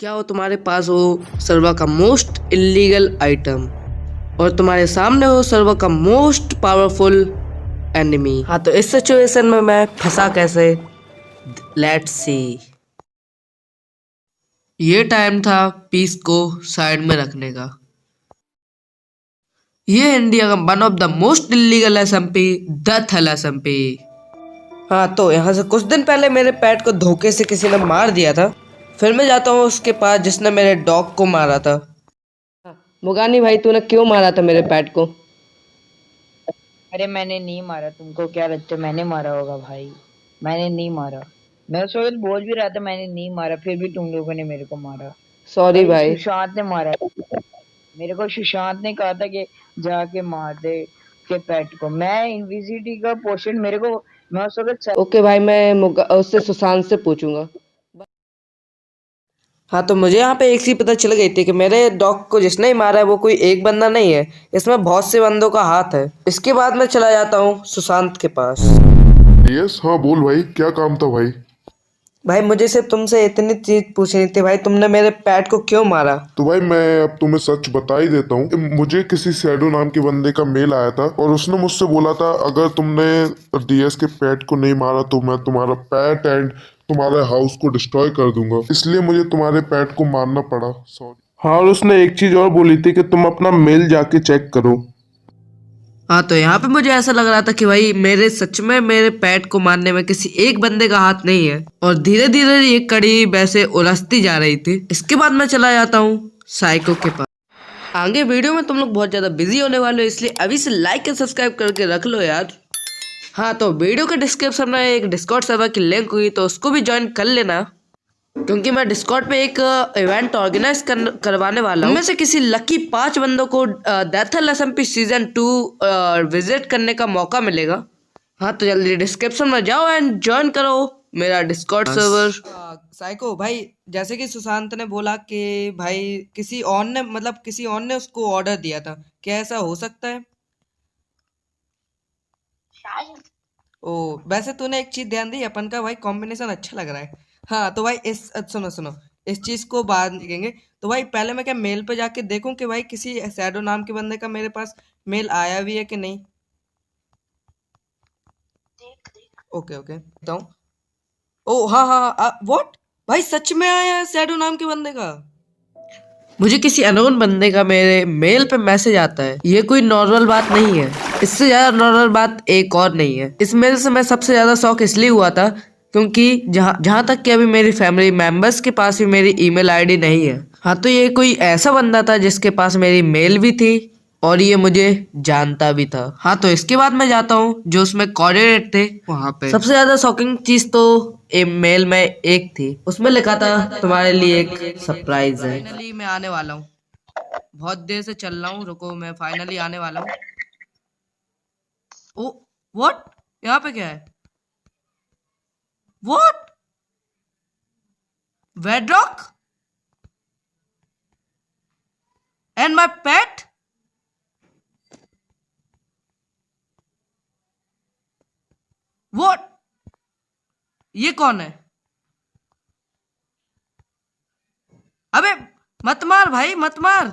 क्या हो तुम्हारे पास हो सर्वर का मोस्ट इलीगल आइटम और तुम्हारे सामने हो सर्वर का मोस्ट पावरफुल एनिमी। हाँ, तो इस सिचुएशन में मैं फंसा कैसे, लेट्स सी। ये टाइम था पीस को साइड में रखने का। ये इंडिया का one of the most illegal SMP, the थल एसएमपी। हाँ, तो यहाँ से कुछ दिन पहले मेरे पेट को धोखे से किसी ने मार दिया था। फिर मैं जाता हूँ उसके पास जिसने मेरे डॉग को मारा था। मुगानी भाई, तूने क्यों मारा था मेरे पेट को? अरे मैंने नहीं मारा, तुमको क्या लगता है मैंने मारा होगा भाई? मैंने नहीं मारा। मैं उस वक्त बोल भी रहा था मैंने नहीं मारा, फिर भी तुम लोगों ने मेरे को मारा। सॉरी भाई। सुशांत ने मारा। मेरे को सुशांत ने कहा था कि जाके मार दे के पेट को। मैं इनविजिबिलिटी का पोर्शन मेरे को, मैं उस वक्त ओके भाई, मैं उससे सुशांत से पूछूंगा। हाँ, तो मुझे यहाँ पे एक चीज पता चल गई थी कि मेरे डॉग को जिसने ही मारा है वो कोई एक बंदा नहीं है, इसमें बहुत से बंदों का हाथ है। इसके बाद मैं चला जाता हूँ सुशांत के पास। यस, हाँ बोल भाई, क्या काम था भाई? भाई, मुझे सिर्फ तुमसे इतनी चीज पूछनी थी भाई, तुमने मेरे पेट को क्यों मारा? तो भाई मैं अब तुम्हें सच बता ही देता हूँ। मुझे किसी शैडो नाम के बंदे का मेल आया था और उसने मुझसे बोला था अगर तुमने डीएस के पेट को नहीं मारा तो मैं तुम्हारा पेट एंड तुम्हारे हाउस को डिस्ट्रॉय कर दूंगा, इसलिए मुझे तुम्हारे पेट को मारना पड़ा। सॉरी। हाँ, और उसने एक चीज और बोली थी कि तुम अपना मेल जाके चेक करो। हाँ, तो यहाँ पे मुझे ऐसा लग रहा था कि भाई मेरे सच में मेरे पेट को मारने में किसी एक बंदे का हाथ नहीं है, और धीरे धीरे ये कड़ी वैसे उलझती जा रही थी। इसके बाद मैं चला जाता हूँ साइको के पास। आगे वीडियो में तुम लोग बहुत ज्यादा बिजी होने वाले हो, इसलिए अभी से लाइक एंड सब्सक्राइब करके रख लो यार। हाँ, तो वीडियो के डिस्क्रिप्शन में एक डिस्कॉर्ड सर्वर की लिंक हुई, तो उसको भी ज्वाइन कर लेना, क्योंकि मैं डिस्कॉर्ड पे एक इवेंट ऑर्गेनाइज करवाने वाला हूँ। उनमें से किसी लकी 5 बंदों को डेथल एसएमपी सीजन 2 विजिट करने का मौका मिलेगा। हाँ, तो जल्दी डिस्क्रिप्शन में जाओ एंड ज्वाइन करो मेरा डिस्कॉर्ड सर्वर। साइको भाई, जैसे कि सुशांत ने बोला कि भाई किसी और ने उसको ऑर्डर दिया था, क्या ऐसा हो सकता है? ओ, वैसे तूने एक चीज ध्यान दी, अपन का भाई कॉम्बिनेशन अच्छा लग रहा है। हाँ, तो भाई सुनो सुनो, इस चीज को बाद में देखेंगे। तो भाई पहले मैं क्या मेल पे जाके देखूं कि भाई किसी शैडो नाम के बंदे का मेरे पास मेल आया भी है कि नहीं। ओके ओके, बताऊं। ओ हाँ हाँ हाँ, व्हाट भाई, सच में आया है शैडो नाम के बंदे का। मुझे किसी अननोन बंदे का मेरे मेल पे मैसेज आता है। ये कोई नॉर्मल बात नहीं है, इससे ज्यादा नॉर्मल बात एक और नहीं है। इस मेल से मैं सबसे ज्यादा शौक इसलिए हुआ था क्योंकि जहाँ तक कि अभी मेरी फैमिली मेंबर्स के पास भी मेरी ईमेल आईडी नहीं है। हाँ, तो ये कोई ऐसा बंदा था जिसके पास मेरी मेल भी थी और ये मुझे जानता भी था। हाँ, तो इसके बाद मैं जाता हूँ जो उसमें कोऑर्डिनेट थे वहां पे। सबसे ज्यादा शॉकिंग चीज तो मेल में एक थी, उसमें लिखा था तुम्हारे लिए एक सरप्राइज है। फाइनली मैं आने वाला हूँ, बहुत देर से चल रहा हूँ, रुको मैं फाइनली आने वाला हूँ। ओ व्हाट, यहाँ पे क्या है? What, Wedrock and my pet? What, ये कौन है? अबे मत मार भाई, मत मार,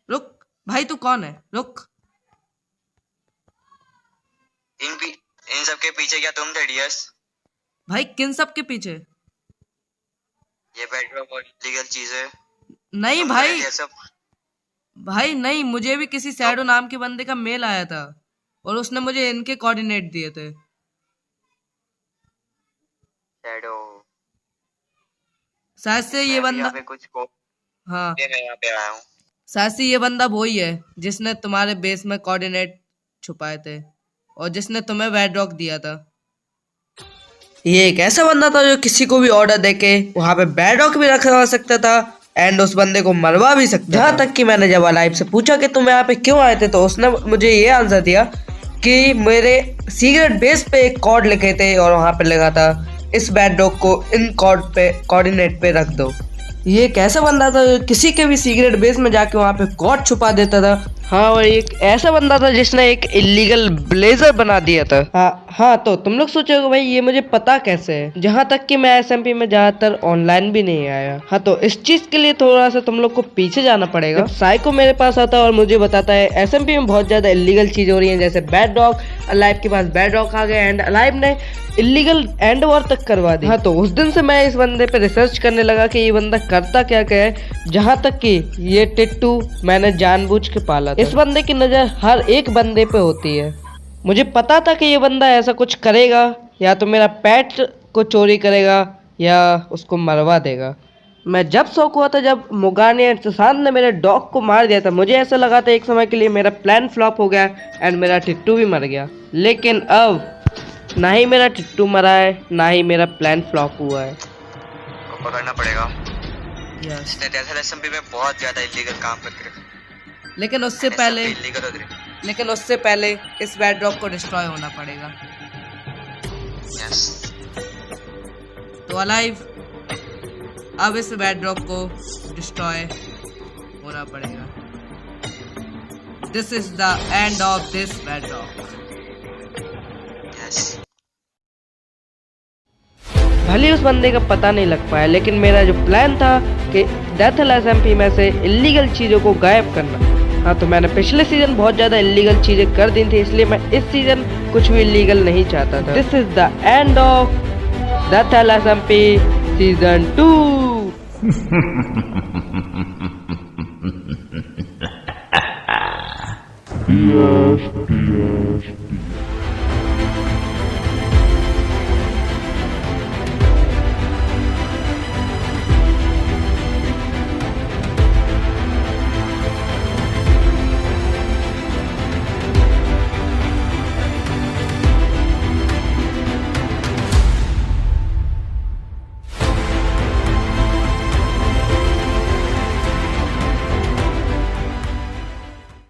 रुक भाई, तू कौन है? रुक। इन सब के पीछे क्या तुम थे डियर्स? भाई किन सब के पीछे? ये पेट्रोल बहुत लीगल चीज है। नहीं तुम भाई, ये सब भाई नहीं, मुझे भी किसी शैडो नाम के बंदे का मेल आया था और उसने मुझे इनके कोऑर्डिनेट दिए थे। शैडो, शायद से ये बंदा, यहाँ पे कुछ को हाँ मैं यहाँ पे आया हूँ। शायद से ये बंदा वही है जिसने तुम्हारे बेस में कोऑर्डिनेट छुपाए थे और जिसने तुम्हें वेडरॉक दिया था। ये एक ऐसा बंदा था जो किसी को भी ऑर्डर देके वहां पे बेडरॉक भी रखवा सकता था एंड उस बंदे को मरवा भी सकता था। जहाँ तक कि मैंने जब लाइव से पूछा कि तुम यहाँ पे क्यों आए थे, तो उसने मुझे ये आंसर दिया कि मेरे सीक्रेट बेस पे एक कोड लिखे थे और वहां पे लिखा था इस बेडरॉक को इन कोऑर्डिनेट पे रख दो। ये एक ऐसा बंदा था जो किसी के भी सीक्रेट बेस में जाके वहां पे कोड छुपा देता था हाँ, और एक ऐसा बंदा था जिसने एक इलीगल ब्लेजर बना दिया था। हाँ, तो तुम लोग सोचोगे भाई ये मुझे पता कैसे है, जहाँ तक कि मैं एसएमपी में ज्यादातर ऑनलाइन भी नहीं आया। हाँ, तो इस चीज के लिए थोड़ा सा तुम लोग को पीछे जाना पड़ेगा। साइको मेरे पास आता है और मुझे बताता है एसएमपी में बहुत ज्यादा इलीगल चीज हो रही है, जैसे बैड डॉग, अलाइव के पास बैड डॉग आ गया एंड अलाइव ने इलीगल एंड वॉर तक करवा दी। हाँ, तो उस दिन से मैं इस बंदे पे रिसर्च करने लगा कि ये बंदा करता क्या क्या है, जहाँ तक कि ये टिट्टू मैंने जानबूझ के पाला था। इस बंदे की नज़र हर एक बंदे पे होती है। मुझे पता था कि ये बंदा ऐसा कुछ करेगा, या तो मेरा पेट को चोरी करेगा या उसको मरवा देगा। मैं जब शौक हुआ था जब मुगानी एंड सुशांत ने मेरे डॉग को मार दिया था, मुझे ऐसा लगा था एक समय के लिए मेरा प्लान फ्लॉप हो गया एंड मेरा टिट्टू भी मर गया। लेकिन अब ना ही मेरा टिट्टू मरा है, ना ही मेरा प्लान फ्लॉप हुआ है। को पकड़ना पड़ेगा। इसने डेजर्ट एसएमपी में बहुत ज्यादा इलीगल काम करके रखा। लेकिन उससे पहले इलीगल हो गए। इस बैड डॉग को डिस्ट्रॉय होना पड़ेगा। यस। तो अलाइव, अब इस बैड डॉग को डिस्ट्रॉय होना पड़ेगा। This is the end of this bad dog. Yes. भले उस बंदे का पता नहीं लग पाया, लेकिन मेरा जो प्लान था कि डेथल एसएमपी में से इलीगल चीज़ों को गायब करना। हाँ, तो मैंने पिछले सीजन बहुत ज़्यादा इलीगल चीज़ें कर दी थी, इसलिए मैं इस सीजन कुछ भी इलीगल नहीं चाहता था। This is the end of Deathal SMP season 2।